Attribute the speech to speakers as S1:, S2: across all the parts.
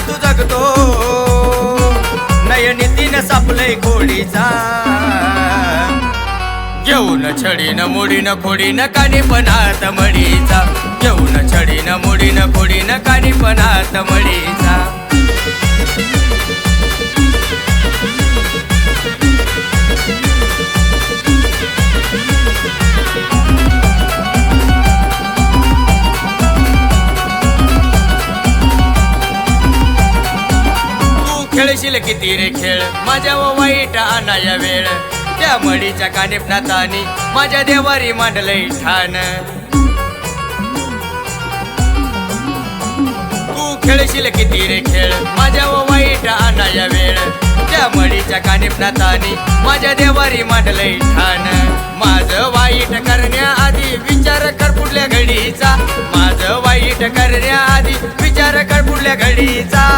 S1: तू जगतो नयनीतीन सापलय खोडीचा घेऊन छडीन मुडीन खोडीन कानीपणात मडीचा घेऊन छडीन मुडीन खोडीन कानीपणात मडीचा खेळशील किती रे खेळ माझ्या वाईट आणाया वेळ त्या मडीच्या कानिपणातानी माझ्या देवारी मांडलंय ठाण तू खेळशील किती रे खेळ माझ्या वाईट आणाया वेळ त्या मडीच्या कानिपणातानी माझ्या देवारी मांडलंय ठाण माझं वाईट करण्याआधी विचार कर पुढल्या घडीचा माझं वाईट करण्याआधी विचार कर पुढल्या घडीचा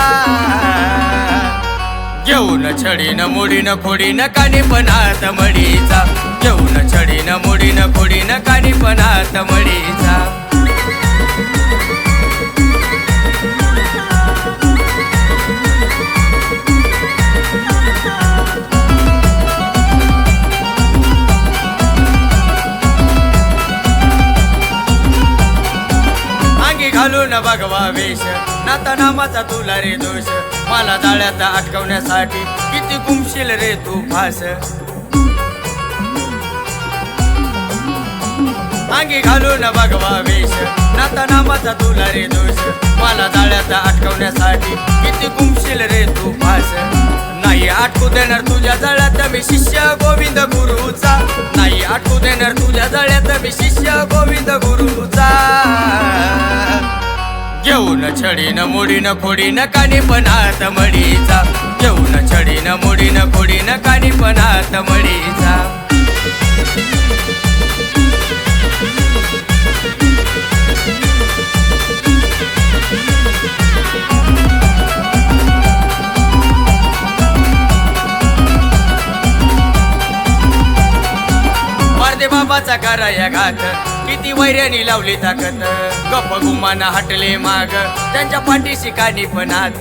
S1: घेऊन छडीन मुडीन खोडीन कानीपणात मडीचा घेऊन छडीन मुडीन खोडीन कानीपणात मडीचा अंगी घालून भगवा वेश नाता नामाचा तुला रे दोष मला जाळ्यात अटकवण्यासाठी किती गुमशील रे तू फास अंगी घालून भगवा वेश नाता नामाचा तुला रे दोष मला जाळ्यात अटकवण्यासाठी किती गुमशील रे तू फास नाही आटकू देणार तुझ्या जाळ्यात मी शिष्य गोविंद गुरुचा नाही आटकू देणार तुझ्या जाळ्यात मी शिष्य गोविंद गुरुचा घेऊन छडीन मुडीन खोडीन कानीपणात मडीचा घेऊन छडीन मुडीन खोडीन कानीपणात मडीचा मारदे बाबाचा कराया घात किती वैर्यानी लावली ताकद गप गुमाना हटले माग त्यांच्या पाठीशी कानीपणात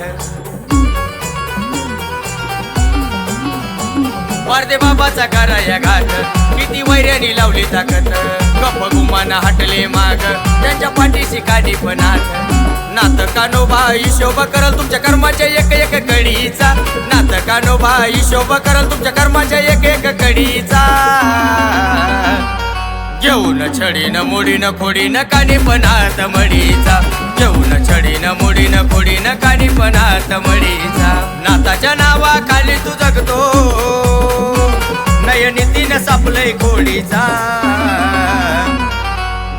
S1: मारदे बाबाचा कराया घात किती वैर्यानी लावली ताकद गप गुमाना हटले माग त्यांच्या पाठीशी कानीपणात नात कानोबा हिशोब करल तुमच्या कर्माच्या एक एक कडीचा नात कानोबा हिशोब करल तुमच्या कर्माच्या एक एक कडीचा घेऊन छडीन मुडीन खोडीन कानीपणात मडीचा घेऊन छडीन मुडीन खोडीन कानीपणात मडीचा नाताच्या नावाखाली तू जगतो नयनीतीन सापलय खोडीचा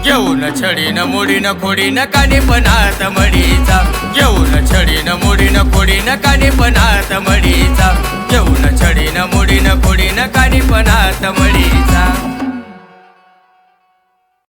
S1: घेऊन छडीन मुडीन खोडीन कानीपणात मडीचा घेऊन छडीन मुडीन खोडीन कानीपणात मडीचा घेऊन छडीन मुडीन खोडीन कानीपणात मडीचा